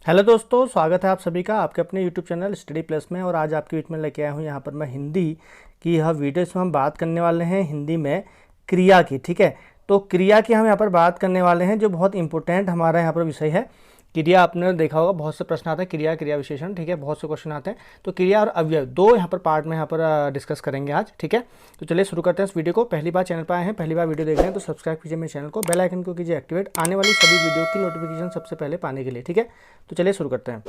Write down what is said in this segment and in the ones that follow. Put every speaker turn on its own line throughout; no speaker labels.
Hello दोस्तों, स्वागत है आप सभी का आपके अपने यूट्यूब चैनल स्टडी प्लस में। और आज आपके बीच में लेके आया हूँ यहाँ पर मैं हिंदी की यह वीडियो। इसमें हम बात करने वाले हैं हिंदी में क्रिया की। ठीक है, तो क्रिया की हम यहाँ पर बात करने वाले हैं जो बहुत इंपॉर्टेंट हमारा यहाँ पर विषय है। क्रिया आपने देखा होगा, बहुत से प्रश्न आते हैं, क्रिया क्रिया विशेषण। ठीक है, बहुत से क्वेश्चन आते हैं। तो क्रिया और अवयव दो यहाँ पर पार्ट में यहाँ पर डिस्कस करेंगे आज। ठीक है, तो चलिए शुरू करते हैं इस वीडियो को। पहली बार चैनल पर आए हैं, पहली बार वीडियो देख रहे हैं तो सब्सक्राइब कीजिए मेरे चैनल को, बेल आइकन को कीजिए एक्टिवेट, आने वाली सभी वीडियो की नोटिफिकेशन सबसे पहले पाने के लिए। ठीक है, तो चलिए शुरू करते हैं।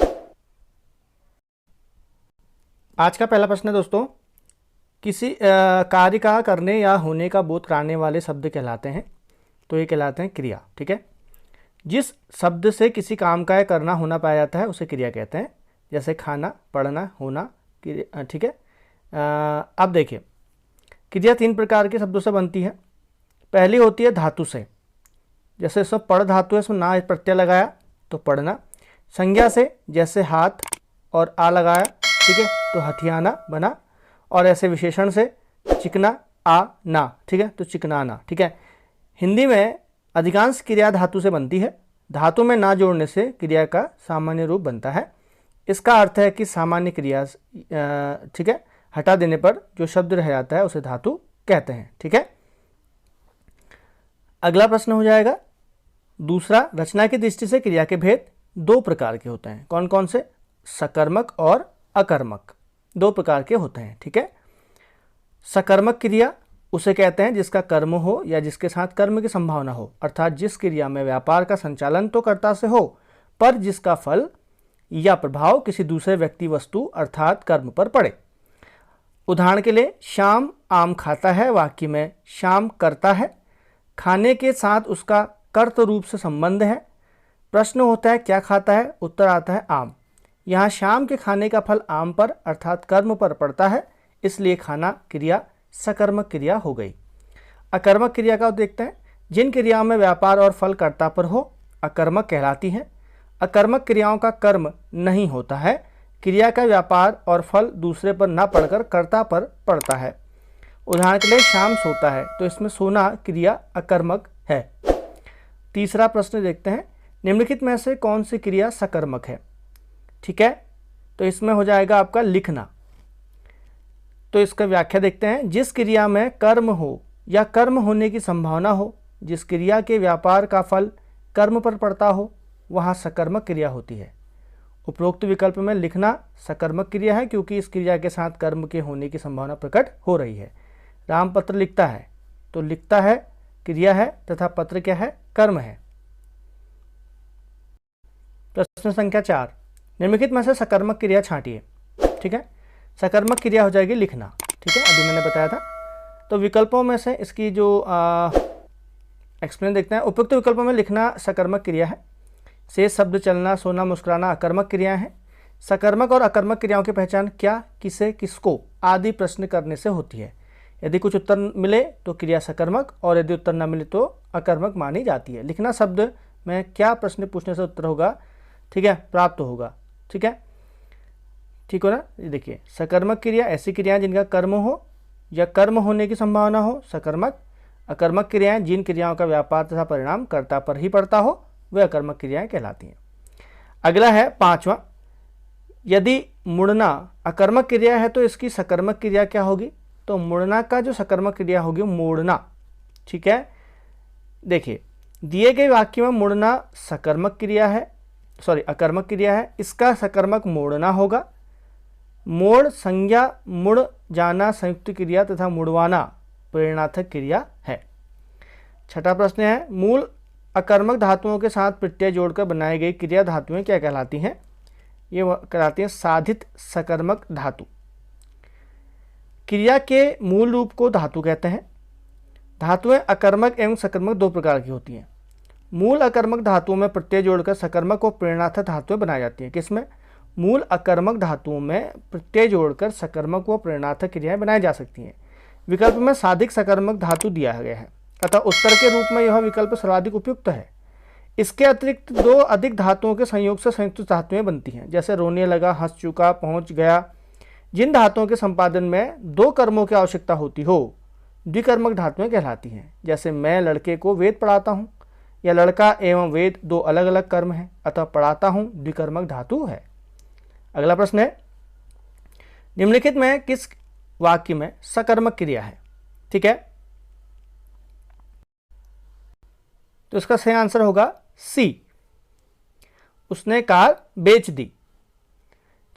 आज का पहला प्रश्न है दोस्तों, किसी कार्य का करने या होने का बोध कराने वाले शब्द कहलाते हैं। तो ये कहलाते हैं क्रिया। ठीक है, जिस शब्द से किसी काम का या करना होना पाया जाता है उसे क्रिया कहते हैं। जैसे खाना, पढ़ना, होना। ठीक है, अब देखिए, क्रिया तीन प्रकार के शब्दों से बनती है। पहली होती है धातु से, जैसे इसमें पढ़ धातु है, इसमें ना प्रत्यय लगाया तो पढ़ना। संज्ञा से, जैसे हाथ और आ लगाया, ठीक है, तो हथियाना बना। और ऐसे विशेषण से, चिकना, आ ना, ठीक है, तो चिकनाना। ठीक है, हिंदी में अधिकांश क्रिया धातु से बनती है। धातु में ना जोड़ने से क्रिया का सामान्य रूप बनता है। इसका अर्थ है कि सामान्य क्रिया ठीक है हटा देने पर जो शब्द रह जाता है उसे धातु कहते हैं। ठीक है, अगला प्रश्न हो जाएगा दूसरा, रचना की दृष्टि से क्रिया के भेद दो प्रकार के होते हैं। कौन कौन से? सकर्मक और अकर्मक, दो प्रकार के होते हैं। ठीक है, सकर्मक क्रिया उसे कहते हैं जिसका कर्म हो या जिसके साथ कर्म की संभावना हो, अर्थात जिस क्रिया में व्यापार का संचालन तो कर्ता से हो पर जिसका फल या प्रभाव किसी दूसरे व्यक्ति, वस्तु अर्थात कर्म पर पड़े। उदाहरण के लिए, श्याम आम खाता है, वाक्य में श्याम करता है, खाने के साथ उसका कर्त रूप से संबंध है। प्रश्न होता है क्या खाता है, उत्तर आता है आम। यहाँ श्याम के खाने का फल आम पर अर्थात कर्म पर पड़ता है, इसलिए खाना क्रिया सकर्मक क्रिया हो गई। अकर्मक क्रिया का देखते हैं, जिन क्रियाओं में व्यापार और फल कर्ता पर हो अकर्मक कहलाती हैं। अकर्मक क्रियाओं का कर्म नहीं होता है, क्रिया का व्यापार और फल दूसरे पर न पड़कर कर्ता पर पड़ता है। उदाहरण के लिए, शाम सोता है, तो इसमें सोना क्रिया अकर्मक है। तीसरा प्रश्न देखते हैं, निम्नलिखित में से कौन सी क्रिया सकर्मक है? ठीक है, तो इसमें हो जाएगा आपका लिखना। तो इसका व्याख्या देखते हैं, जिस क्रिया में कर्म हो या कर्म होने की संभावना हो, जिस क्रिया के व्यापार का फल कर्म पर पड़ता हो, वहाँ सकर्मक क्रिया होती है। उपरोक्त विकल्प में लिखना सकर्मक क्रिया है क्योंकि इस क्रिया के साथ कर्म के होने की संभावना प्रकट हो रही है। राम पत्र लिखता है, तो लिखता है क्रिया है तथा पत्र क्या है, कर्म है। प्रश्न संख्या 4, निम्नलिखित में से सकर्मक क्रिया छांटिए। ठीक है, सकर्मक क्रिया हो जाएगी लिखना। ठीक है, अभी मैंने बताया था। तो विकल्पों में से इसकी जो एक्सप्लेन देखते हैं। उपयुक्त विकल्पों में लिखना सकर्मक क्रिया है। शेष शब्द चलना, सोना, मुस्कुराना अकर्मक क्रिया है। सकर्मक और अकर्मक क्रियाओं की पहचान क्या, किसे, किसको आदि प्रश्न करने से होती है। यदि कुछ उत्तर मिले तो क्रिया सकर्मक और यदि उत्तर न मिले तो अकर्मक मानी जाती है। लिखना शब्द में क्या प्रश्न पूछने से उत्तर होगा, ठीक है, प्राप्त होगा। ठीक है, ठीक हो ना। ये देखिए, सकर्मक क्रिया ऐसी क्रियाएं जिनका कर्म हो या कर्म होने की संभावना हो, सकर्मक। अकर्मक क्रियाएं जिन क्रियाओं का व्यापार तथा परिणाम कर्ता पर ही पड़ता हो, वे अकर्मक क्रियाएं कहलाती हैं। अगला है 5वां, यदि मुड़ना अकर्मक क्रिया है तो इसकी सकर्मक क्रिया क्या होगी? तो मुड़ना का जो सकर्मक क्रिया होगी मोड़ना। ठीक है, देखिए, दिए गए वाक्य में मुड़ना सकर्मक क्रिया है, अकर्मक क्रिया है, इसका सकर्मक मोड़ना होगा। मोड़ संज्ञा, मुड़ जाना संयुक्त क्रिया तथा मुड़वाना प्रेरणार्थक क्रिया है। छठा प्रश्न है, मूल अकर्मक धातुओं के साथ प्रत्यय जोड़कर बनाई गई क्रिया धातुएं क्या कहलाती हैं? ये कहलाती हैं साधित सकर्मक धातु। क्रिया के मूल रूप को धातु कहते हैं। धातुएं अकर्मक एवं सकर्मक दो प्रकार की होती हैं। मूल अकर्मक धातुओं में प्रत्यय जोड़कर सकर्मक और प्रेरणार्थक धातुएं बनाई जाती हैं। किसमें? मूल अकर्मक धातुओं में प्रत्यय जोड़कर सकर्मक व प्रेरणार्थक क्रियाएं बनाई जा सकती हैं। विकल्प में साधिक सकर्मक धातु दिया गया है, अतः उत्तर के रूप में यह विकल्प सर्वाधिक उपयुक्त है। इसके अतिरिक्त दो अधिक धातुओं के संयोग से संयुक्त धातुएं बनती हैं, जैसे रोने लगा, हंस चुका, पहुंच गया। जिन धातुओं के संपादन में दो कर्मों की आवश्यकता होती हो, द्विकर्मक धातुएं कहलाती हैं। जैसे मैं लड़के को वेद पढ़ाता हूँ, या लड़का एवं वेद दो अलग अलग कर्म हैं, अतः पढ़ाता हूं द्विकर्मक धातु है। अगला प्रश्न है, निम्नलिखित में किस वाक्य में सकर्मक क्रिया है? ठीक है, तो इसका सही आंसर होगा सी, उसने कार बेच दी।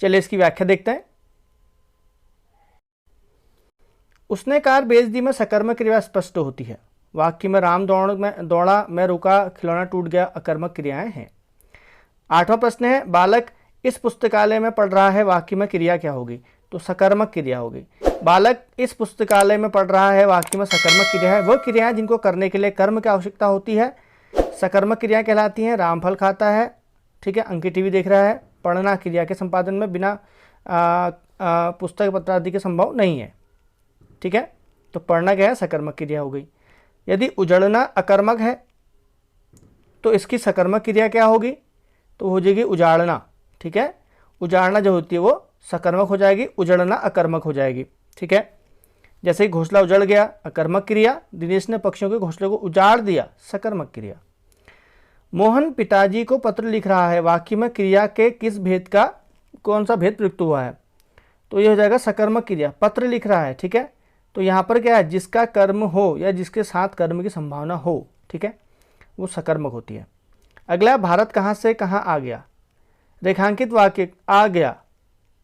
चलिए इसकी व्याख्या देखते हैं। उसने कार बेच दी में सकर्मक क्रिया स्पष्ट होती है। वाक्य में राम दौड़ा, मैं रुका, खिलौना टूट गया अकर्मक क्रियाएं हैं। 8वां प्रश्न है, बालक इस पुस्तकालय में पढ़ रहा है, वाक्य में क्रिया क्या होगी? तो सकर्मक क्रिया होगी। बालक इस पुस्तकालय में पढ़ रहा है, वाक्य में सकर्मक क्रिया है। वह क्रियाएं जिनको करने के लिए कर्म की आवश्यकता होती है सकर्मक क्रिया कहलाती हैं। रामफल खाता है, ठीक है, अंकित टीवी देख रहा है। पढ़ना क्रिया के संपादन में बिना पुस्तक पत्र आदि के संभव नहीं है, ठीक है, तो पढ़ना क्या है? सकर्मक क्रिया हो गई। यदि उजड़ना अकर्मक है तो इसकी सकर्मक क्रिया क्या होगी? तो हो जाएगी उजाड़ना, ठीक है, उजाड़ना जो होती है वो सकर्मक हो जाएगी, उजड़ना अकर्मक हो जाएगी, ठीक है। जैसे ही घोंसला उजड़ गया अकर्मक क्रिया, दिनेश ने पक्षियों के घोंसले को उजाड़ दिया सकर्मक क्रिया। मोहन पिताजी को पत्र लिख रहा है, वाक्य में क्रिया के किस भेद का कौन सा भेद प्रयुक्त हुआ है? तो ये हो जाएगा सकर्मक क्रिया। पत्र लिख रहा है, ठीक है, तो यहाँ पर क्या है? जिसका कर्म हो या जिसके साथ कर्म की संभावना हो, ठीक है, वो सकर्मक होती है। अगला, भारत कहाँ से कहाँ आ गया? रेखांकित वाक्य आ गया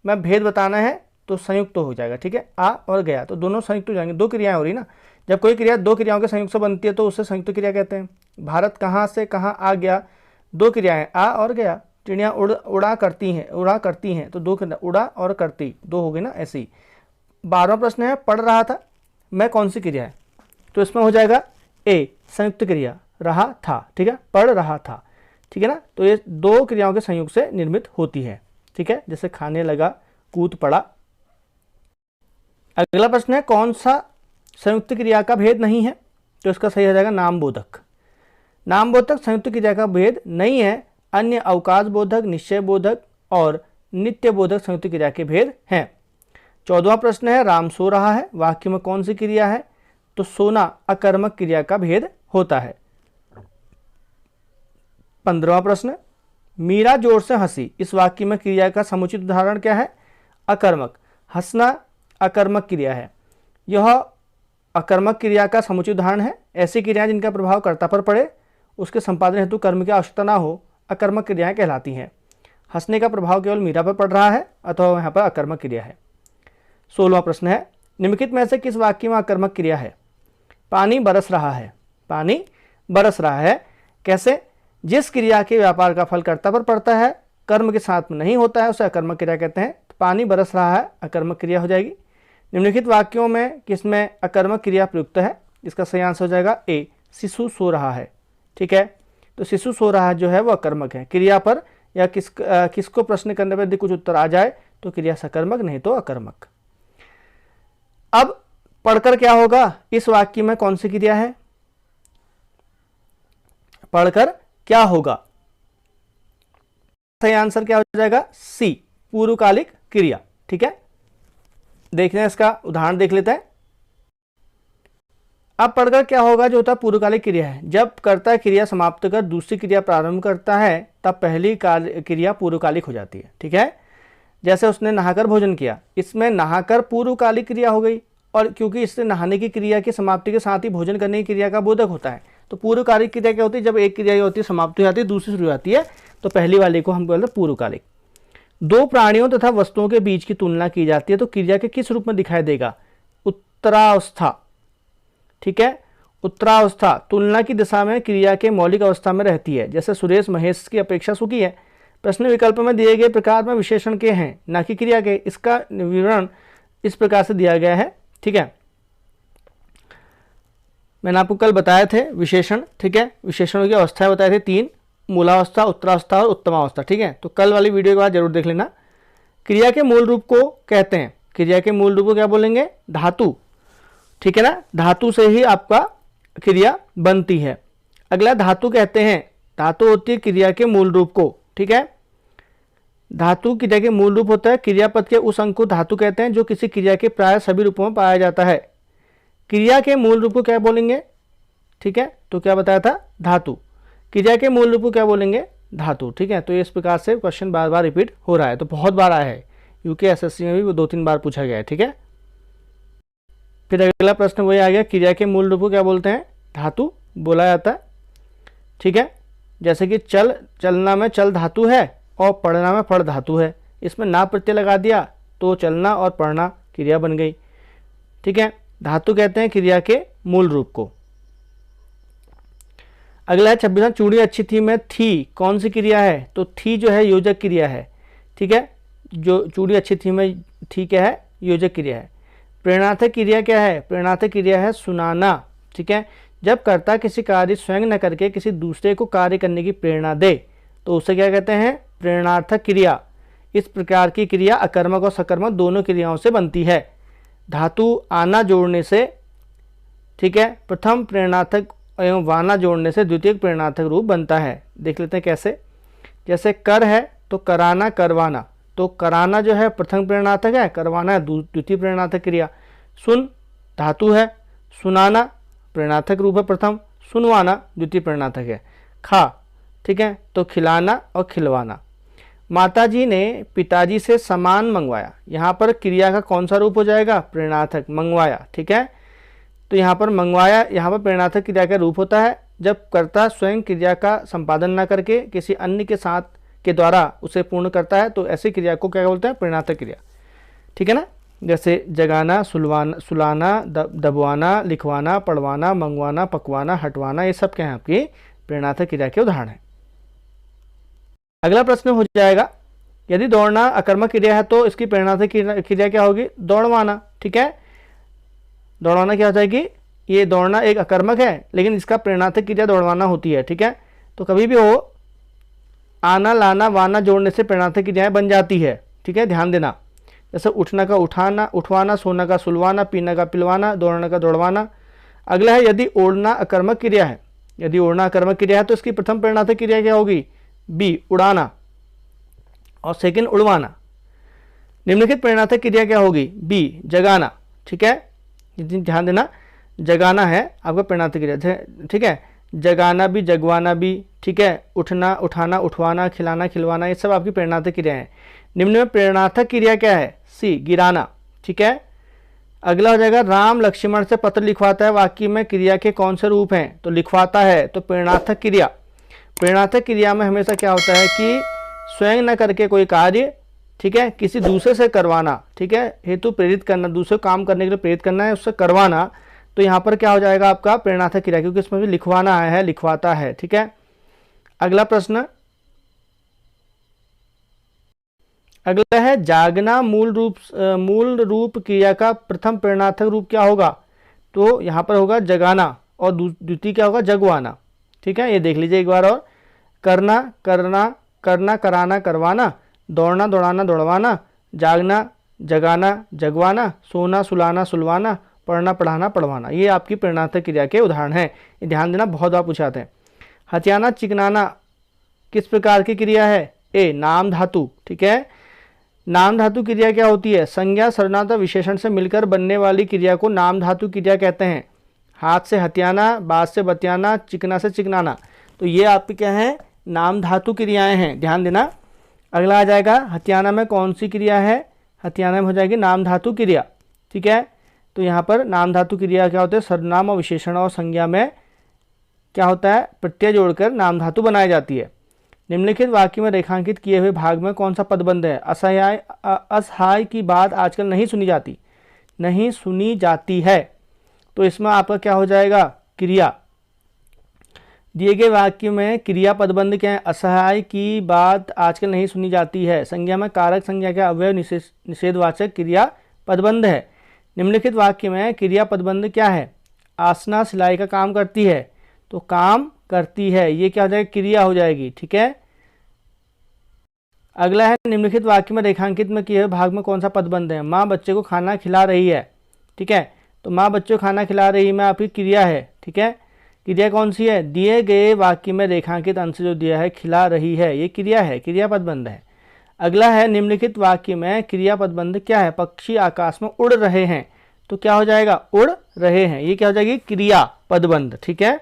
में भेद बताना है तो संयुक्त हो जाएगा, ठीक है, आ और गया तो दोनों संयुक्त हो जाएंगे। दो क्रियाएं हो रही ना, जब कोई क्रिया दो क्रियाओं के संयुक्त से बनती है तो उसे संयुक्त क्रिया कहते हैं। भारत कहाँ से कहाँ आ गया, दो क्रियाएं आ और गया। चिड़िया उड़ा करती हैं तो दो क्रिया उड़ा और करती, दो हो गई ना, ऐसे ही। 12वां प्रश्न है, पढ़ रहा था मैं कौन सी क्रिया है? तो इसमें हो जाएगा ए संयुक्त क्रिया, रहा था, ठीक है, पढ़ रहा था, ठीक है ना, तो ये दो क्रियाओं के संयोग से निर्मित होती है, ठीक है, जैसे खाने लगा, कूद पड़ा। अगला प्रश्न है, कौन सा संयुक्त क्रिया का भेद नहीं है? तो इसका सही हो जाएगा नामबोधक। नामबोधक संयुक्त क्रिया का भेद नहीं है। अन्य अवकाश बोधक, निश्चय बोधक और नित्य बोधक संयुक्त क्रिया के भेद हैं। 14वां प्रश्न है, राम सो रहा है, वाक्य में कौन सी क्रिया है? तो सोना अकर्मक क्रिया का भेद होता है। 15वां प्रश्न, मीरा जोर से हंसी, इस वाक्य में क्रिया का समुचित उदाहरण क्या है? अकर्मक। हंसना अकर्मक क्रिया है, यह अकर्मक क्रिया का समुचित उदाहरण है। ऐसी क्रियाएं जिनका प्रभाव कर्ता पर पड़े, उसके संपादन हेतु कर्म की आवश्यकता ना हो, अकर्मक क्रियाएं कहलाती हैं। हंसने का प्रभाव केवल मीरा पर पड़ रहा है, अथवा यहाँ पर अकर्मक क्रिया है। 16वां प्रश्न है, निम्नलिखित में से किस वाक्य में अकर्मक क्रिया है? पानी बरस रहा है, पानी बरस रहा है कैसे? जिस क्रिया के व्यापार का फल कर्ता पर पड़ता है, कर्म के साथ में नहीं होता है, उसे अकर्मक क्रिया कहते हैं। तो पानी बरस रहा है अकर्मक क्रिया हो जाएगी। निम्नलिखित वाक्यों में किसमें अकर्मक क्रिया प्रयुक्त है? इसका सही आंसर हो जाएगा ए शिशु सो रहा है, ठीक है, तो शिशु सो रहा जो है वो अकर्मक है। क्रिया पर या किसको प्रश्न करने पर यदि कुछ उत्तर आ जाए तो क्रिया सकर्मक, नहीं तो अकर्मक। अब पढ़कर क्या होगा? इस वाक्य में कौन सी क्रिया है? पढ़कर क्या होगा? सही आंसर क्या हो जाएगा? सी पूर्वकालिक क्रिया, ठीक है। देखते हैं इसका उदाहरण देख लेते हैं। अब पढ़कर क्या होगा जो होता है पूर्वकालिक क्रिया है। जब कर्ता क्रिया समाप्त कर दूसरी क्रिया प्रारंभ करता है तब पहली क्रिया पूर्वकालिक हो जाती है, ठीक है। जैसे उसने नहाकर भोजन किया, इसमें नहाकर पूर्वकालिक क्रिया हो गई, और क्योंकि इससे नहाने की क्रिया की समाप्ति के साथ ही भोजन करने की क्रिया का बोधक होता है। तो पूर्वकालिक क्रिया क्या होती है? जब एक क्रिया होती है समाप्त हो जाती है, दूसरी शुरू होती है, तो पहली वाले को हम बोलते हैं पूर्वकालिक। दो प्राणियों तथा वस्तुओं के बीच की तुलना की जाती है तो क्रिया के किस रूप में दिखाई देगा? उत्तरावस्था, ठीक है, उत्तरावस्था तुलना की दिशा में क्रिया के मौलिक अवस्था में रहती है। जैसे सुरेश महेश की अपेक्षा सुखी है। प्रश्न विकल्प में दिए गए प्रकार में विशेषण के हैं, ना कि क्रिया के। इसका विवरण इस प्रकार से दिया गया है, ठीक है। मैंने आपको कल बताए थे विशेषण, ठीक है, विशेषणों की अवस्थाएं बताए थे 3, मूलावस्था, उत्तरावस्था और उत्तमावस्था, ठीक है। तो कल वाली वीडियो के बाद जरूर देख लेना। क्रिया के मूल रूप को कहते हैं, क्रिया के मूल रूप को क्या बोलेंगे? धातु, ठीक है ना, धातु से ही आपका क्रिया बनती है। अगला धातु कहते हैं, धातु होती है क्रिया के मूल रूप को, ठीक है। धातु क्रिया के मूल रूप होता है। क्रियापद के उस अंग को धातु कहते हैं जो किसी क्रिया के प्राय सभी रूपों में पाया जाता है। क्रिया के मूल रूप को क्या बोलेंगे? ठीक है, तो क्या बताया था? धातु। क्रिया के मूल रूप को क्या बोलेंगे? धातु। ठीक है, तो इस प्रकार से क्वेश्चन बार बार रिपीट हो रहा है, तो बहुत बार आया है, यूकेएसएससी में भी वो 2-3 बार पूछा गया है। ठीक है, फिर अगला प्रश्न वही आ गया, क्रिया के मूल रूप को क्या बोलते हैं? धातु बोला जाता है। ठीक है, जैसे कि चलना में चल धातु है और पढ़ना में पढ़ धातु है, इसमें ना प्रत्यय लगा दिया तो चलना और पढ़ना क्रिया बन गई। ठीक है, धातु कहते हैं क्रिया के मूल रूप को। अगला है 26वां, चूड़ी अच्छी थी में थी कौन सी क्रिया है? तो थी जो है योजक क्रिया है। ठीक है, जो चूड़ी अच्छी थी में थी क्या है? योजक क्रिया है। प्रेरणार्थक क्रिया क्या है? प्रेरणार्थक क्रिया है सुनाना। ठीक है, जब कर्ता किसी कार्य स्वयं न करके किसी दूसरे को कार्य करने की प्रेरणा दे तो उसे क्या कहते हैं? प्रेरणार्थक क्रिया। इस प्रकार की क्रिया अकर्मक और सकर्मक दोनों क्रियाओं से बनती है। धातु आना जोड़ने से, ठीक है, प्रथम प्रेरणार्थक एवं वाना जोड़ने से द्वितीय प्रेरणार्थक रूप बनता है। देख लेते हैं कैसे। जैसे कर है तो कराना करवाना, तो कराना जो है प्रथम प्रेरणार्थक है, करवाना द्वितीय प्रेरणार्थक क्रिया। सुन धातु है, सुनाना प्रेरणार्थक रूप है प्रथम, सुनवाना द्वितीय प्रेरणार्थक है। खा, ठीक है, तो खिलाना और खिलवाना। माताजी ने पिताजी से सामान मंगवाया, यहाँ पर क्रिया का कौन सा रूप हो जाएगा? प्रेरणार्थक, मंगवाया। ठीक है, तो यहाँ पर मंगवाया, यहाँ पर प्रेरणार्थक क्रिया का रूप होता है जब कर्ता स्वयं क्रिया का संपादन न करके किसी अन्य के साथ के द्वारा उसे पूर्ण करता है, तो ऐसी क्रिया को क्या बोलते हैं? प्रेरणार्थक क्रिया। ठीक है ना, जैसे जगाना, सुलाना, दबवाना, लिखवाना, पढ़वाना, मंगवाना, पकवाना, हटवाना, ये सब क्या है? आपकी प्रेरणार्थक क्रिया के उदाहरण है। अगला प्रश्न हो जाएगा, यदि दौड़ना अकर्मक क्रिया है तो इसकी प्रेरणार्थक क्रिया क्या होगी? दौड़वाना। ठीक है, दौड़वाना क्या हो जाएगी? ये दौड़ना एक अकर्मक है लेकिन इसका प्रेरणार्थक क्रिया दौड़वाना होती है। ठीक है, तो कभी भी हो आना, लाना, वाना जोड़ने से प्रेरणार्थक क्रियाएं बन जाती है। ठीक है, ध्यान देना। जैसे उठना का उठाना, उठवाना, सोना का सुलवाना, पीना का पिलवाना, दौड़ना का दौड़वाना। अगला है, यदि ओढ़ना अकर्मक क्रिया है, यदि ओढ़ना अकर्मक क्रिया है तो इसकी प्रथम प्रेरणार्थक क्रिया क्या होगी? बी, उड़ाना, और सेकंड उड़वाना। निम्नलिखित प्रेरणार्थक क्रिया क्या होगी? बी, जगाना। ठीक है, ध्यान देना, जगाना है आपका प्रेरणार्थक क्रिया। ठीक है, जगाना भी, जगवाना भी। ठीक है, उठना, उठाना, उठवाना, खिलाना, खिलवाना, ये सब आपकी प्रेरणार्थक क्रिया है। निम्न में प्रेरणार्थक क्रिया क्या है? सी, गिराना। ठीक है, अगला हो जाएगा, राम लक्ष्मण से पत्र लिखवाता है, वाक्य में क्रिया के कौन से रूप हैं? तो लिखवाता है, तो प्रेरणार्थक क्रिया। प्रेरणार्थक क्रिया में हमेशा क्या होता है कि स्वयं न करके कोई कार्य, ठीक है, किसी दूसरे से करवाना। ठीक है, हेतु प्रेरित करना, दूसरे काम करने के लिए प्रेरित करना है, उससे करवाना। तो यहाँ पर क्या हो जाएगा आपका? प्रेरणार्थक क्रिया, क्योंकि इसमें भी लिखवाना आया है, लिखवाता है। ठीक है, अगला प्रश्न, अगला है, जागना मूल रूप क्रिया का प्रथम प्रेरणार्थक रूप क्या होगा? तो यहाँ पर होगा जगाना, और द्वितीय क्या होगा? जगवाना। ठीक है, ये देख लीजिए एक बार और। करना, करना, करना, कराना, करवाना, दौड़ना, दौड़ाना, दौड़वाना, जागना, जगाना, जगवाना, सोना, सुलाना, सुलवाना, पढ़ना, पढ़ाना, पढ़वाना। ये आपकी प्रेरणार्थक क्रिया के उदाहरण हैं। ये ध्यान देना, बहुत बार पूछाते हैं। हथियाना, चिकनाना किस प्रकार की क्रिया है? ए, नाम धातु। ठीक है, नाम धातु क्रिया क्या होती है? संज्ञा, सर्वनाम, विशेषण से मिलकर बनने वाली क्रिया को नाम धातु क्रिया कहते हैं। हाथ से हथियाना, बात से बतियाना, चिकना से चिकनाना, तो ये आपकी क्या है? नाम धातु क्रियाएं हैं, ध्यान देना। अगला आ जाएगा, हथियाना में कौन सी क्रिया है? हथियाना में हो जाएगी नाम धातु क्रिया। ठीक है, तो यहाँ पर नाम धातु क्रिया क्या होते हैं? सर्वनाम और विशेषण और संज्ञा में क्या होता है? प्रत्यय जोड़कर नाम धातु बनाई जाती है। निम्नलिखित वाक्य में रेखांकित किए हुए भाग में कौन सा पदबंध है? असहाय की बात आजकल नहीं सुनी जाती, नहीं सुनी जाती है, तो इसमें आपका क्या हो जाएगा? क्रिया। दिए गए वाक्य में क्रिया पदबंध क्या है? असहाय की बात आजकल नहीं सुनी जाती है। संज्ञा में कारक संज्ञा का अवयव निषेधवाचक क्रिया पदबंध है। निम्नलिखित वाक्य में क्रिया पदबंध क्या है? आसना सिलाई का काम करती है, तो काम करती है, ये क्या हो जाएगा? क्रिया हो जाएगी। ठीक है, अगला है, निम्नलिखित वाक्य में रेखांकित में किए हुए भाग में कौन सा पदबंध है? माँ बच्चे को खाना खिला रही है। ठीक है, तो माँ बच्चे को खाना खिला रही में आपकी क्रिया है। ठीक है, क्रिया कौन सी है? दिए गए वाक्य में रेखांकित अंश जो दिया है खिला रही है, ये क्रिया है, क्रिया पदबंध है। अगला है, निम्नलिखित वाक्य में क्रिया पदबंध क्या है? पक्षी आकाश में उड़ रहे हैं, तो क्या हो जाएगा? उड़ रहे हैं, ये क्या हो जाएगी? क्रिया पदबंध। ठीक है,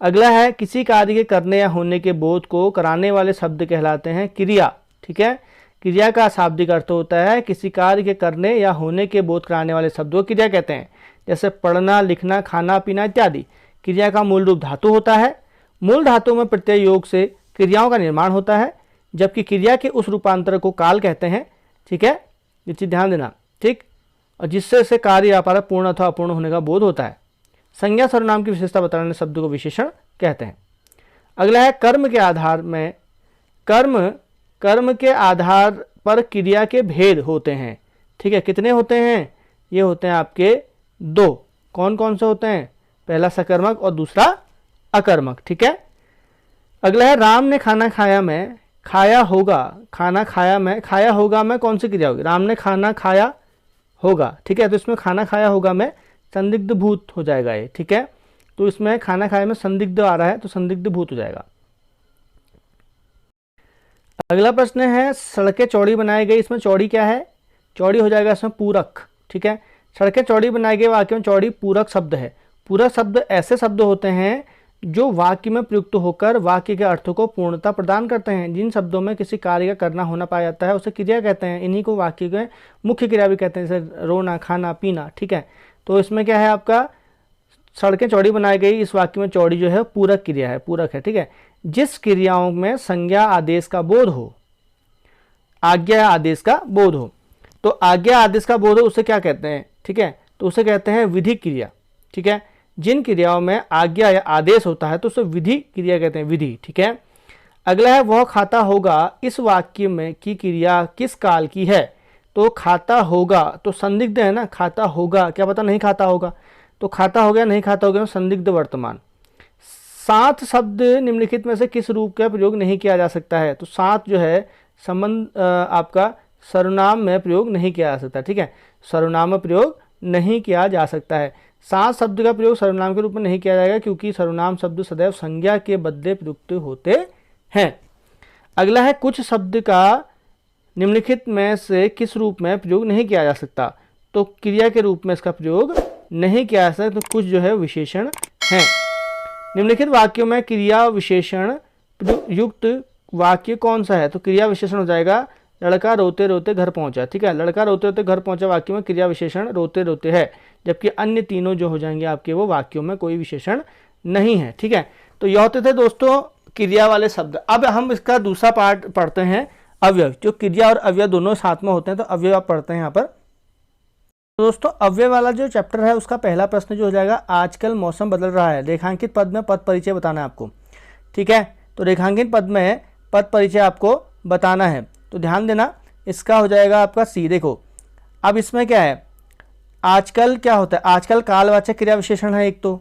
अगला है किसी कार्य के करने या होने के बोध को कराने वाले शब्द कहलाते हैं क्रिया। ठीक है, क्रिया का शाब्दिक अर्थ होता है किसी कार्य के करने या होने के बोध कराने वाले शब्दों को क्रिया कहते हैं। जैसे पढ़ना, लिखना, खाना पीना इत्यादि। क्रिया का मूल रूप धातु होता है। मूल धातु में प्रत्यय योग से क्रियाओं का निर्माण होता है, जबकि क्रिया के उस रूपांतर को काल कहते हैं। ठीक है, ये चीज ध्यान देना। ठीक, और जिससे से कार्य या पारा पूर्ण अथवा अपूर्ण होने का बोध होता है। संज्ञा सर्वनाम की विशेषता बताने वाले शब्द को विशेषण कहते हैं। अगला है कर्म के आधार में, कर्म के आधार पर क्रिया के भेद होते हैं। ठीक है, कितने होते हैं? ये होते हैं आपके दो। कौन कौन से होते हैं? पहला सकर्मक और दूसरा अकर्मक। ठीक है, अगला है राम ने खाना खाया में, खाया होगा, खाना खाया में, खाया होगा में कौन सी क्रिया होगी? राम ने खाना खाया होगा। ठीक है, तो इसमें खाना खाया होगा में संदिग्ध भूत हो जाएगा ये। ठीक है, तो इसमें खाना खाया में संदिग्ध आ रहा है तो संदिग्ध भूत हो जाएगा। अगला प्रश्न है सड़कें चौड़ी बनाई गई, इसमें चौड़ी क्या है? चौड़ी हो जाएगा इसमें पूरक। ठीक है, सड़कें चौड़ी बनाई गई वाक्य में चौड़ी पूरक शब्द है। पूरक शब्द ऐसे शब्द होते हैं जो वाक्य में प्रयुक्त होकर वाक्य के अर्थों को पूर्णता प्रदान करते हैं। जिन शब्दों में किसी कार्य का करना होना पाया जाता है उसे क्रिया कहते हैं। इन्हीं को वाक्य के मुख्य क्रिया भी कहते हैं, जैसे रोना, खाना, पीना। ठीक है, तो इसमें क्या है आपका सड़कें चौड़ी बनाई गई, इस वाक्य में चौड़ी जो है पूरक क्रिया है, पूरक है। ठीक है, जिस क्रियाओं में संज्ञा आदेश का बोध हो, आज्ञा आदेश का बोध हो, तो आज्ञा आदेश का बोध हो उसे क्या कहते हैं? ठीक है, तो उसे कहते हैं विधि क्रिया। ठीक है, जिन क्रियाओं में आज्ञा या आदेश होता है तो उसे विधि क्रिया कहते हैं, विधि। ठीक है, अगला है वह खाता होगा, इस वाक्य में की क्रिया किस काल की है? तो खाता होगा तो संदिग्ध है ना, खाता होगा, क्या पता नहीं खाता होगा, तो खाता हो गया, नहीं खाता हो गया, संदिग्ध वर्तमान। साथ शब्द निम्नलिखित में से किस रूप का प्रयोग नहीं किया जा सकता है? तो साथ जो है संबंध आपका सर्वनाम में प्रयोग नहीं किया जा सकता। ठीक है, सर्वनाम में प्रयोग नहीं किया जा सकता है। साथ शब्द का प्रयोग सर्वनाम के रूप में नहीं किया जाएगा क्योंकि सर्वनाम शब्द सदैव संज्ञा के बदले प्रयुक्त होते हैं। अगला है कुछ शब्द का निम्नलिखित में से किस रूप में प्रयोग नहीं किया जा सकता? तो क्रिया के रूप में इसका प्रयोग नहीं किया जा सकता, तो कुछ जो है विशेषण है। निम्नलिखित वाक्यों में क्रिया विशेषण युक्त वाक्य कौन सा है? तो क्रिया विशेषण हो जाएगा लड़का रोते रोते घर पहुंचा। ठीक है, लड़का रोते रोते घर पहुंचा वाक्य में क्रिया विशेषण रोते रोते है, जबकि अन्य तीनों जो हो जाएंगे आपके वो वाक्यों में कोई विशेषण नहीं है। ठीक है, तो यह होते थे दोस्तों क्रिया वाले शब्द। अब हम इसका दूसरा पार्ट पढ़ते हैं, अवयव। जो क्रिया और अवयव दोनों साथ में होते हैं, तो अवयव आप पढ़ते हैं यहाँ पर। तो दोस्तों अव्यय वाला जो चैप्टर है उसका पहला प्रश्न जो हो जाएगा, आजकल मौसम बदल रहा है, रेखांकित पद में पद परिचय बताना है आपको। ठीक है, तो रेखांकित पद में पद परिचय आपको बताना है, तो ध्यान देना। इसका हो जाएगा आपका सी। देखो अब इसमें क्या है, आजकल क्या होता है? आजकल कालवाचक क्रिया विशेषण है एक तो।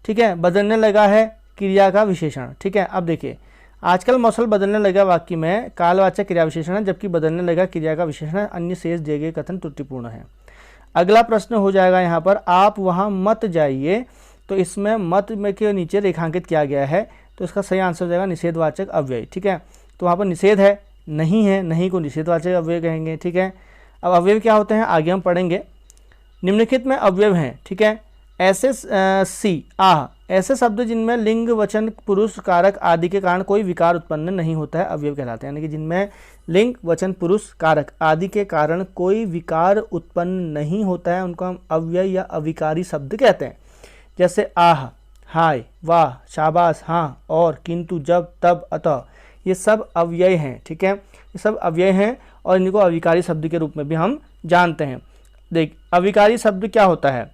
ठीक है, बदलने लगा है क्रिया का विशेषण। ठीक है, अब देखिए आजकल मौसम बदलने लगा वाक्य में कालवाचक क्रिया विशेषण है, जबकि बदलने लगा क्रिया का विशेषण है। अन्य शेष दिए गए कथन त्रुटिपूर्ण है। अगला प्रश्न हो जाएगा यहाँ पर, आप वहाँ मत जाइए, तो इसमें मत में के नीचे रेखांकित किया गया है, तो इसका सही आंसर हो जाएगा निषेधवाचक अव्यय। ठीक है, तो वहाँ पर निषेध है, नहीं है, नहीं को निषेधवाचक अव्यय कहेंगे। ठीक है, अब अव्यय क्या होते हैं आगे हम पढ़ेंगे। निम्नलिखित में अव्यय हैं। ठीक है, ऐसे सी आह ऐसे शब्द जिनमें लिंग, वचन, पुरुष, कारक आदि के कारण कोई विकार उत्पन्न नहीं होता है अव्यय कहलाते हैं। यानी कि जिनमें लिंग, वचन, पुरुष, कारक आदि के कारण कोई विकार उत्पन्न नहीं होता है उनको हम अव्यय या अविकारी शब्द कहते हैं। जैसे आह, हाय, वाह, शाबाश, हाँ, और, किंतु, जब, तब, अतः, ये सब अव्यय हैं। ठीक है, ये सब अव्यय हैं और इनको अविकारी शब्द के रूप में भी हम जानते हैं। देख अविकारी शब्द क्या होता है?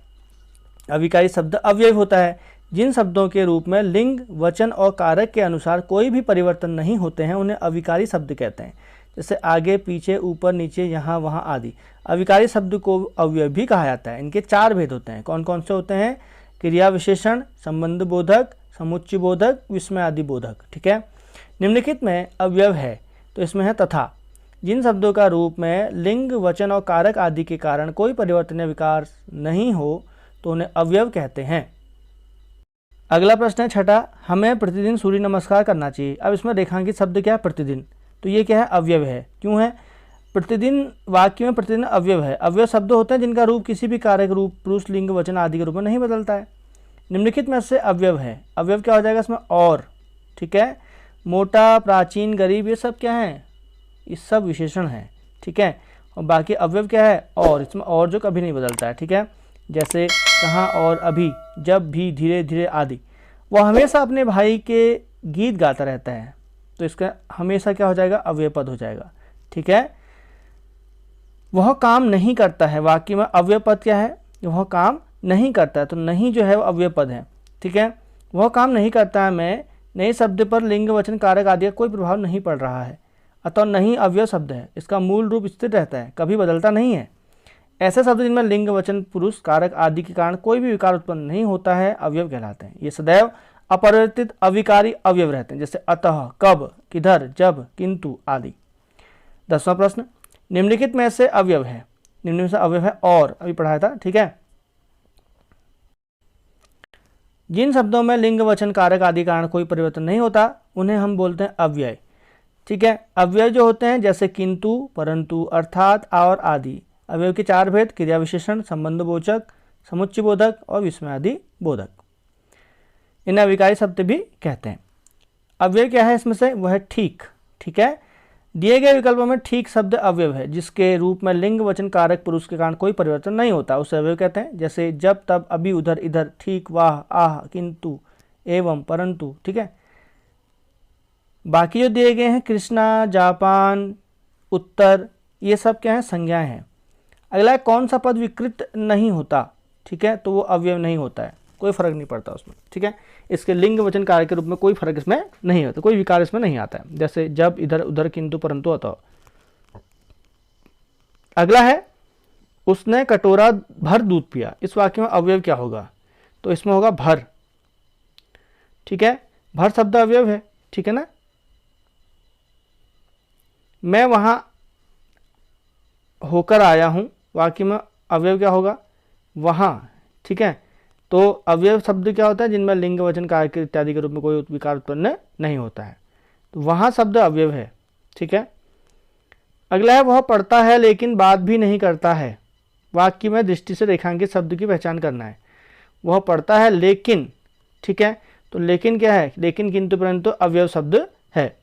अविकारी शब्द अव्यय होता है जिन शब्दों के रूप में लिंग, वचन और कारक के अनुसार कोई भी परिवर्तन नहीं होते हैं उन्हें अविकारी शब्द कहते हैं। जैसे आगे, पीछे, ऊपर, नीचे, यहाँ, वहाँ आदि। अविकारी शब्द को अव्यय भी कहा जाता है। इनके चार भेद होते हैं। कौन कौन से होते हैं? क्रिया विशेषण, संबंध बोधक, समुच्चय बोधक, विस्मय आदि बोधक। ठीक है, निम्नलिखित में अव्यय है तो इसमें है तथा। जिन शब्दों का रूप में लिंग, वचन और कारक आदि के कारण कोई परिवर्तन या विकार नहीं हो तो उन्हें अव्यय कहते हैं। अगला प्रश्न है छठा, हमें प्रतिदिन सूर्य नमस्कार करना चाहिए। अब इसमें रेखांकित शब्द क्या है? प्रतिदिन। तो ये क्या है? अव्यय है। क्यों है? प्रतिदिन वाक्य में प्रतिदिन अव्यय है। अव्यय शब्द होते हैं जिनका रूप किसी भी कारक रूप, पुरुष, लिंग, वचन आदि के रूप में नहीं बदलता है। निम्नलिखित में से अवयव है, अवयव क्या हो जाएगा इसमें? और, ठीक है। मोटा, प्राचीन, गरीब, ये सब क्या है? ये सब विशेषण है, ठीक है। और बाकी अवयव क्या है? और, इसमें और जो कभी नहीं बदलता है, ठीक है। जैसे कहाँ और अभी, जब भी, धीरे धीरे आदि। वो हमेशा अपने भाई के गीत गाता रहता है, तो इसका हमेशा क्या हो जाएगा? अव्यय पद हो जाएगा, ठीक है। वह काम नहीं करता है, वाक्य में अव्यय पद क्या है? वह काम नहीं करता है, तो नहीं जो है वो अव्यय पद है, ठीक है। वह काम नहीं करता है में नए शब्द पर लिंग, वचन, कारक आदि का कोई प्रभाव नहीं पड़ रहा है, अतः नहीं अव्यय शब्द है। इसका मूल रूप स्थिर रहता है, कभी बदलता नहीं है। ऐसे शब्द जिनमें लिंग, वचन, पुरुष, कारक आदि के कारण कोई भी विकार उत्पन्न नहीं होता है, अवयव कहलाते हैं। ये सदैव अपरिवर्तित अविकारी अवयव रहते हैं, जैसे अतः, कब, किधर, जब, किंतु आदि। 10वां प्रश्न, निम्नलिखित में से अवयव है, निम्नलिखित में से अवयव है और, अभी पढ़ाया था, ठीक है। जिन शब्दों में लिंग, वचन, कारक आदि कारण कोई परिवर्तन नहीं होता उन्हें हम बोलते हैं अव्यय, ठीक है। अव्यय जो होते हैं जैसे किंतु, परंतु, अर्थात, और आदि। अवयव के 4 भेद: क्रिया विशेषण, संबंध बोधक, समुच्चय बोधक और विस्मयादि बोधक। इन्हें अविकारी शब्द भी कहते हैं। अव्यय क्या है इसमें से? वह है ठीक, ठीक है। दिए गए विकल्पों में ठीक शब्द अवयव है जिसके रूप में लिंग, वचन, कारक, पुरुष के कारण कोई परिवर्तन नहीं होता, उसे अवयव कहते हैं। जैसे जब, तब, अभी, उधर, इधर, ठीक, वाह, आह, किंतु, एवं, परंतु, ठीक है। बाकी जो दिए गए हैं कृष्णा, जापान, उत्तर, ये सब क्या है? संज्ञाएं हैं। अगला है कौन सा पद विकृत नहीं होता, ठीक है, तो वो अवयव नहीं होता है, कोई फर्क नहीं पड़ता उसमें, ठीक है। इसके लिंग, वचन, कारक के रूप में कोई फर्क इसमें नहीं होता, कोई विकार इसमें नहीं आता है, जैसे जब, इधर, उधर, किंतु, परंतु, अतः। अगला है उसने कटोरा भर दूध पिया। इस वाक्य में अवयव क्या होगा? तो इसमें होगा भर, ठीक है। भर शब्द अवयव है, ठीक है ना। मैं वहां होकर आया हूं, वाक्य में अवयव क्या होगा? वहां, ठीक है। तो अवयव शब्द क्या होता है? जिनमें लिंग, वचन, कारक इत्यादि के रूप में कोई विकार उत्पन्न नहीं होता है, तो वहां शब्द अवयव है, ठीक है। अगला है वह पढ़ता है लेकिन बात भी नहीं करता है। वाक्य में दृष्टि से रेखांकित शब्द की पहचान करना है। वह पढ़ता है लेकिन, ठीक है, तो लेकिन क्या है? लेकिन, किंतु, परंतु अवयव शब्द है।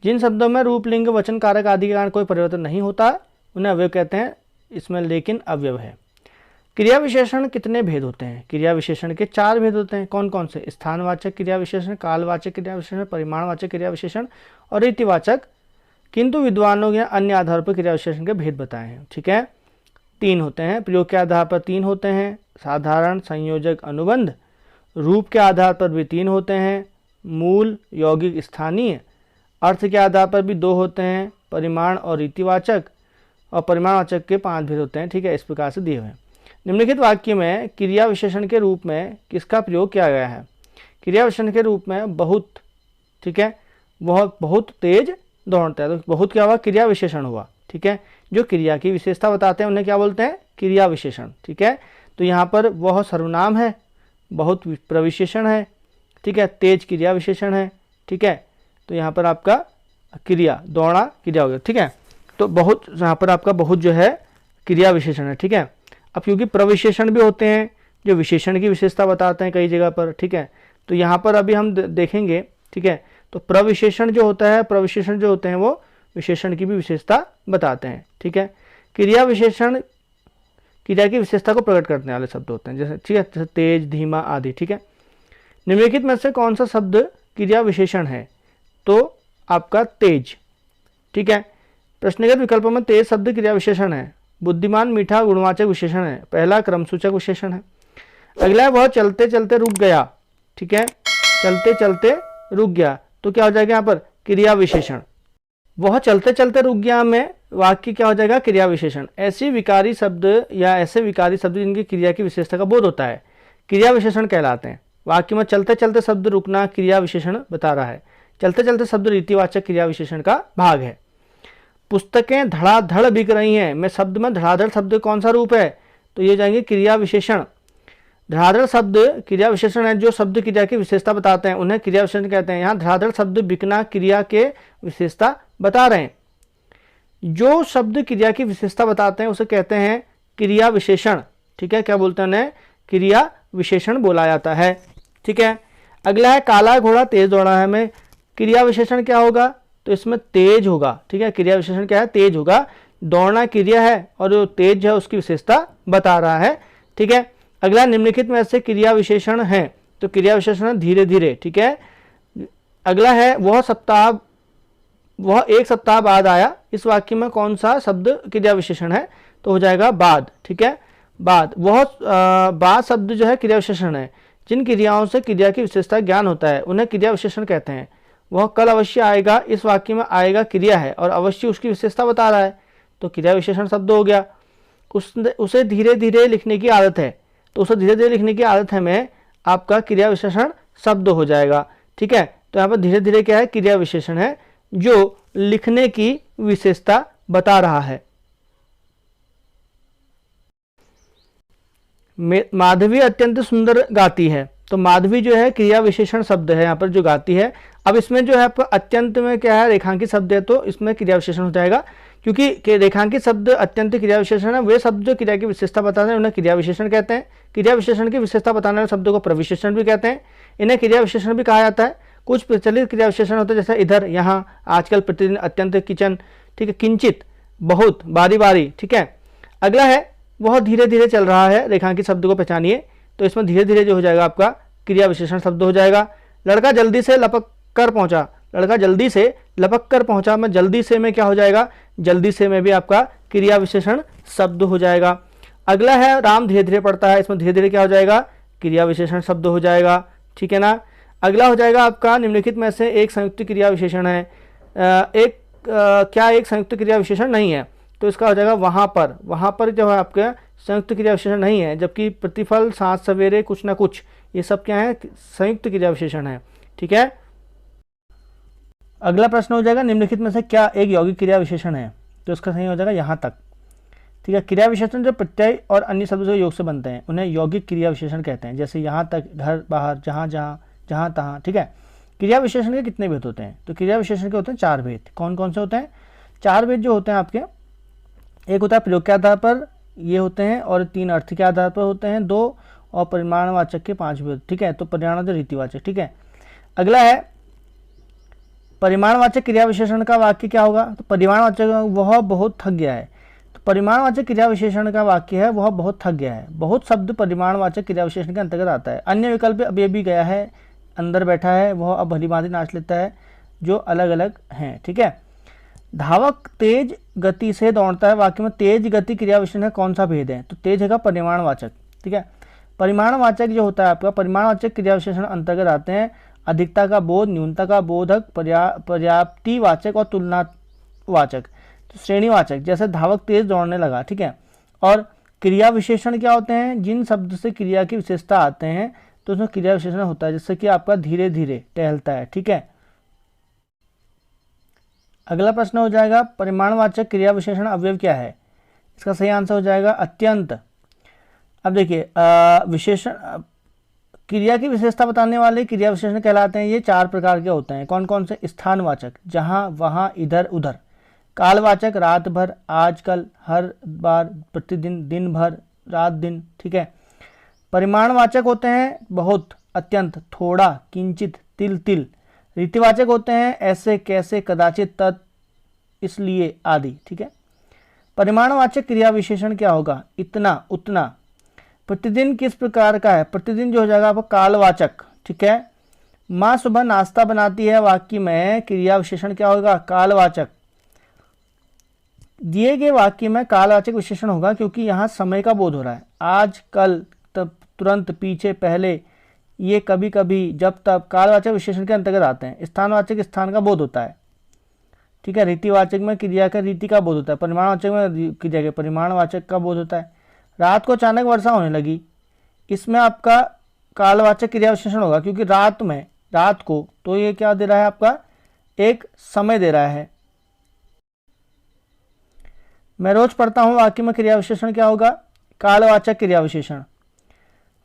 जिन शब्दों में रूप, लिंग, वचन, कारक आदि के कारण कोई परिवर्तन नहीं होता उन्हें अवयव कहते हैं। इसमें लेकिन अवयव है। क्रिया विशेषण कितने भेद होते हैं? क्रिया विशेषण के 4 भेद होते हैं। कौन कौन से? स्थानवाचक क्रिया विशेषण, कालवाचक क्रिया विशेषण, परिमाणवाचक क्रिया विशेषण और रीतिवाचक। किंतु विद्वानों ने अन्य आधार पर क्रिया विशेषण के भेद बताए हैं, ठीक है। 3 होते हैं, प्रयोग के आधार पर 3 होते हैं, साधारण, संयोजक, अनुबंध। रूप के आधार पर भी 3 होते हैं, मूल, यौगिक, स्थानीय। अर्थ के आधार पर भी 2 होते हैं, परिमाण और रीतिवाचक। और परिमाणवाचक के 5 भेद होते हैं, ठीक है। इस प्रकार से दिए हुए हैं। निम्नलिखित वाक्य में क्रिया विशेषण के रूप में किसका प्रयोग किया गया है? क्रिया विशेषण के रूप में बहुत, ठीक है। वह बहुत तेज दौड़ता है, तो बहुत क्या हुआ? क्रिया विशेषण हुआ, ठीक है। जो क्रिया की विशेषता बताते हैं उन्हें क्या बोलते हैं? क्रिया विशेषण, ठीक है। तो यहाँ पर वह सर्वनाम है, बहुत प्रविशेषण है, ठीक है, तेज क्रिया विशेषण है, ठीक है। तो यहाँ पर आपका क्रिया, दौड़ा क्रिया हो गया, ठीक है। तो बहुत, यहाँ पर आपका बहुत जो है क्रिया विशेषण है, ठीक है। अब क्योंकि प्रविशेषण भी होते हैं जो विशेषण की विशेषता बताते हैं कई जगह पर, ठीक है। तो यहाँ पर अभी हम देखेंगे, ठीक है। तो प्रविशेषण जो होता है, प्रविशेषण जो होते हैं वो विशेषण की भी विशेषता बताते हैं, ठीक है। क्रिया विशेषण क्रिया की विशेषता को प्रकट करने वाले शब्द होते हैं, जैसे, ठीक है, जैसे तेज, धीमा आदि, ठीक है। निम्नलिखित में से कौन सा शब्द क्रिया विशेषण है? तो आपका तेज, ठीक है। प्रश्नगत विकल्पों में तेज शब्द क्रिया विशेषण है। बुद्धिमान, मीठा गुणवाचक विशेषण है, पहला क्रमसूचक विशेषण है। अगला है वह चलते चलते रुक गया, ठीक है। चलते चलते रुक गया, तो क्या हो जाएगा यहाँ पर? क्रिया विशेषण। वह चलते चलते रुक गया में वाक्य क्या हो जाएगा? क्रिया विशेषण। ऐसे विकारी शब्द या ऐसे विकारी शब्द जिनकी क्रिया की विशेषता का बोध होता है क्रिया विशेषण कहलाते हैं। वाक्य में चलते चलते शब्द रुकना क्रिया विशेषण बता रहा है। चलते चलते शब्द रीतिवाचक क्रिया विशेषण का भाग है। पुस्तकें धड़ाधड़ बिक रही हैं में शब्द में धड़ाधड़ शब्द कौन सा रूप है? तो ये जाएंगे क्रिया विशेषण। धड़ाधड़ शब्द क्रिया विशेषण है, जो शब्द क्रिया की विशेषता बताते हैं उन्हें क्रिया विशेषण कहते हैं। यहाँ धड़ाधड़ शब्द बिकना क्रिया के विशेषता बता रहे हैं। जो शब्द क्रिया की विशेषता बताते हैं उसे कहते हैं क्रिया विशेषण, ठीक है। क्या बोलते हैं उन्हें? क्रिया विशेषण बोला जाता है। ठीक है, अगला है काला घोड़ा तेज दौड़ा है में क्रिया विशेषण क्या होगा, तो इसमें तेज होगा। ठीक है, क्रिया विशेषण क्या है, तेज होगा। दौड़ना क्रिया है और जो तेज है उसकी विशेषता बता रहा है। ठीक है, अगला निम्नलिखित में से क्रिया विशेषण है, तो क्रिया विशेषण धीरे धीरे। ठीक है, अगला है वह एक सप्ताह बाद आया, इस वाक्य में कौन सा शब्द क्रिया विशेषण है, तो हो जाएगा बाद। ठीक है, बाद। वह बाद शब्द जो है क्रिया विशेषण है। जिन क्रियाओं से क्रिया की विशेषता ज्ञान होता है उन्हें क्रिया विशेषण कहते हैं। वह कल अवश्य आएगा, इस वाक्य में आएगा क्रिया है और अवश्य उसकी विशेषता बता रहा है, तो क्रिया विशेषण शब्द हो गया। उसे धीरे धीरे लिखने की आदत है, तो उसे धीरे धीरे लिखने की आदत है में आपका क्रिया विशेषण शब्द हो जाएगा। ठीक है, तो यहाँ पर धीरे धीरे क्या है, क्रिया विशेषण है जो लिखने की विशेषता बता रहा है। माधवी अत्यंत सुंदर गाती है, तो माधवी जो है क्रिया विशेषण शब्द है यहाँ पर जो गाती है। अब इसमें जो है आपका अत्यंत में क्या है, रेखांकित शब्द है, तो इसमें क्रिया विशेषण हो जाएगा, क्योंकि रेखांकित शब्द अत्यंत क्रिया विशेषण है। वे शब्द जो क्रिया की विशेषता बताते हैं उन्हें क्रिया विशेषण कहते हैं। क्रिया विशेषण की विशेषता बताने वाले शब्दों को प्रविशेषण भी कहते हैं। इन्हें क्रिया विशेषण भी कहा जाता है। कुछ प्रचलित क्रिया विशेषण होते हैं, जैसे इधर, यहाँ, आजकल, प्रतिदिन, अत्यंत, किचन। ठीक है, किंचित, बहुत, बारी बारी। ठीक है, अगला है वह धीरे धीरे चल रहा है, रेखांकित शब्द को पहचानिए, तो इसमें धीरे धीरे जो हो जाएगा आपका क्रिया विशेषण शब्द हो जाएगा। लड़का जल्दी से लपक कर पहुंचा, लड़का जल्दी से लपक कर पहुंचा में जल्दी से में क्या हो जाएगा, जल्दी से में भी आपका क्रिया विशेषण शब्द हो जाएगा। अगला है राम धीरे धीरे पढ़ता है, इसमें धीरे धीरे क्या हो जाएगा, क्रिया विशेषण शब्द हो जाएगा। ठीक है ना, अगला हो जाएगा आपका निम्नलिखित में से एक संयुक्त क्रिया विशेषण है। क्या एक संयुक्त क्रिया विशेषण नहीं है, तो इसका हो जाएगा वहाँ पर। वहाँ पर जो है आपका संयुक्त क्रिया विशेषण नहीं है, जबकि प्रतिफल, साथ, सवेरे, कुछ ना कुछ, ये सब क्या है, संयुक्त क्रिया विशेषण है। ठीक है, अगला प्रश्न हो जाएगा निम्नलिखित में से क्या एक यौगिक क्रिया विशेषण है, तो इसका सही हो जाएगा यहाँ तक। ठीक है, क्रिया विशेषण जो प्रत्यय और अन्य शब्दों के योग से बनते हैं उन्हें यौगिक क्रिया विशेषण कहते हैं, जैसे यहाँ तक, घर, बाहर, जहाँ जहाँ, जहाँ तहाँ। ठीक है, क्रिया विशेषण के कितने भेद होते हैं, तो क्रिया विशेषण के होते हैं 4 भेद। कौन कौन से होते हैं, 4 भेद जो होते हैं आपके, एक होता है प्रयोग के आधार पर, ये होते हैं, और 3 अर्थ के आधार पर होते हैं 2, और परिमाणवाचक के 5 भेद। ठीक है, तो परिमाणवाचक, रीतिवाचक। ठीक है, अगला है परिमाणवाचक क्रिया विशेषण का वाक्य क्या होगा, तो परिमाणवाचक वह बहुत थक गया है। तो परिमाणवाचक क्रिया विशेषण का वाक्य है वह बहुत थक गया है। बहुत शब्द परिमाणवाचक क्रिया विशेषण के अंतर्गत आता है। अन्य विकल्प अभी अभी गया है, अंदर बैठा है, वह अब भली भांति नाच लेता है, जो अलग अलग हैं। ठीक है, धावक तेज गति से दौड़ता है, वाक्य में तेज गति क्रिया विशेषण है, कौन सा भेद है, तो तेज है परिमाणवाचक। ठीक है, परिमाणवाचक जो होता है आपका, परिमाणवाचक क्रिया विशेषण अंतर्गत आते हैं अधिकता का बोध, न्यूनता का बोधक, पर्याप्तिवाचक और तुलनावाचक, तो श्रेणीवाचक, जैसे धावक तेज दौड़ने लगा। ठीक है, और क्रिया विशेषण क्या होते हैं, जिन शब्द से क्रिया की विशेषता आते हैं तो उसमें क्रिया विशेषण होता है, जैसे कि आपका धीरे धीरे टहलता है। ठीक है, अगला प्रश्न हो जाएगा परिमाणवाचक क्रिया विशेषण अवयव क्या है, इसका सही आंसर हो जाएगा अत्यंत। अब देखिए विशेषण, क्रिया की विशेषता बताने वाले क्रिया विशेषण कहलाते हैं। ये 4 प्रकार के होते हैं, कौन कौन से, स्थानवाचक, जहाँ, वहाँ, इधर, उधर। कालवाचक, रात भर, आजकल, हर बार, प्रतिदिन, दिन भर, रात दिन। ठीक है, परिमाणवाचक होते हैं बहुत, अत्यंत, थोड़ा, किंचित, तिल तिल। रीतिवाचक होते हैं ऐसे, कैसे, कदाचित, तत्, इसलिए, आदि। ठीक है, परिमाणवाचक क्रिया विशेषण क्या होगा, इतना, उतना। प्रतिदिन किस प्रकार का है, प्रतिदिन जो हो जाएगा आपका कालवाचक। ठीक है, माँ सुबह नाश्ता बनाती है, वाक्य में क्रिया विशेषण क्या होगा, कालवाचक। दिए गए वाक्य में कालवाचक विशेषण होगा क्योंकि यहाँ समय का बोध हो रहा है। आज, कल, तब, तुरंत, पीछे, पहले, ये, कभी कभी, जब तब, कालवाचक विशेषण के अंतर्गत आते हैं। स्थानवाचक स्थान का बोध होता है। ठीक है, रीतिवाचक में क्रिया का रीति का बोध होता है। परिमाणवाचक में क्रिया के परिमाणवाचक का बोध होता है। रात को अचानक वर्षा होने लगी, इसमें आपका कालवाचक क्रिया विशेषण होगा क्योंकि रात में, रात को, तो ये क्या दे रहा है आपका, एक समय दे रहा है। मैं रोज पढ़ता हूं, वाक्य में क्रिया विशेषण क्या होगा, कालवाचक क्रिया विशेषण।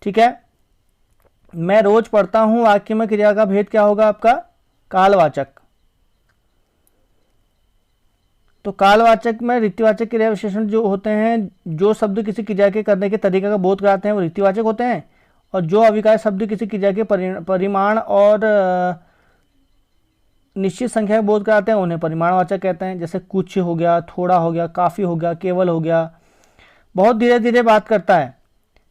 ठीक है, मैं रोज पढ़ता हूं, वाक्य में क्रिया का भेद क्या होगा आपका, कालवाचक। तो कालवाचक में रीतिवाचक क्रिया विशेषण जो होते हैं, जो शब्द किसी क्रिया के करने के तरीके का बोध कराते हैं वो रीतिवाचक होते हैं, और जो अविकार शब्द किसी क्रिया के परिमाण और निश्चित संख्या में बोध कराते हैं उन्हें परिमाणवाचक कहते हैं। जैसे कुछ हो गया, थोड़ा हो गया, काफ़ी हो गया, केवल हो गया। बहुत धीरे धीरे बात करता है,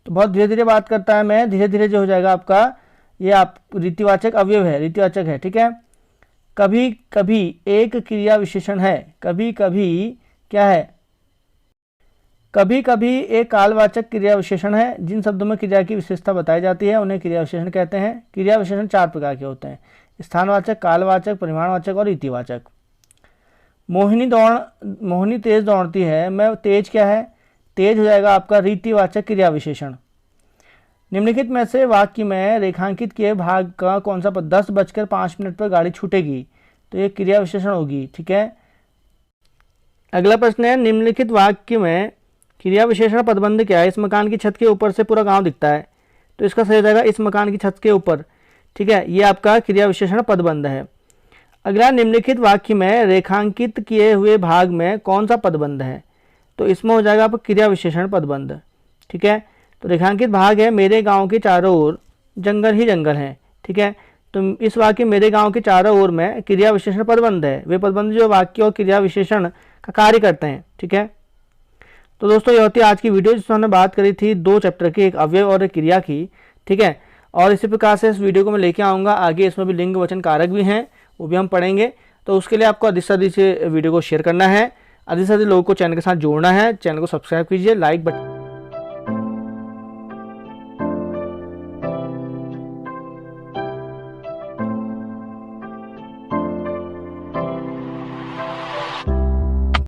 तो बहुत धीरे धीरे बात करता है मैं धीरे धीरे जो हो जाएगा आपका, ये आप रीतिवाचक अवयव है, रीतिवाचक है, ठीक है। कभी कभी एक क्रिया विशेषण है, कभी कभी क्या है, कभी कभी एक कालवाचक क्रिया विशेषण है। जिन शब्दों में क्रिया की विशेषता बताई जाती है उन्हें क्रिया विशेषण कहते हैं। क्रिया विशेषण 4 प्रकार के होते हैं, स्थानवाचक, कालवाचक, परिमाणवाचक और रीतिवाचक। मोहिनी तेज दौड़ती है, मैं तेज क्या है, तेज हो जाएगा आपका रीतिवाचक क्रिया विशेषण। निम्नलिखित में से वाक्य में रेखांकित किए भाग का कौन सा पद, 10:05 पर गाड़ी छूटेगी, तो ये क्रिया विशेषण होगी, ठीक है। अगला प्रश्न है, निम्नलिखित वाक्य में क्रिया विशेषण पदबंध क्या है। इस मकान की छत के ऊपर से पूरा गांव दिखता है, तो इसका सही हो जाएगा इस मकान की छत के ऊपर, ठीक है। ये आपका क्रिया विशेषण पदबंध है। अगला, निम्नलिखित वाक्य में रेखांकित किए हुए भाग में कौन सा पदबंध है, तो इसमें हो जाएगा आपका क्रिया विशेषण पदबंध, ठीक है। तो रेखांकित भाग है, मेरे गांव के चारों ओर जंगल ही जंगल है, ठीक है। तो इस वाक्य मेरे गांव के चारों ओर में क्रिया विशेषण पदबंध है, वे पदबंध जो वाक्य और क्रिया विशेषण का कार्य करते हैं, ठीक है। तो दोस्तों ये होती है आज की वीडियो जिसमें हमने बात करी थी 2 चैप्टर की, एक अवयव और एक क्रिया की, ठीक है। और इसी प्रकार से इस वीडियो को मैं लेके आऊँगा आगे, इसमें भी लिंग वचन कारक भी हैं, वो भी हम पढ़ेंगे। तो उसके लिए आपको अधिक से अधिक वीडियो को शेयर करना है, अधिक से अधिक लोगों को चैनल के साथ जोड़ना है। चैनल को सब्सक्राइब कीजिए, लाइक बटन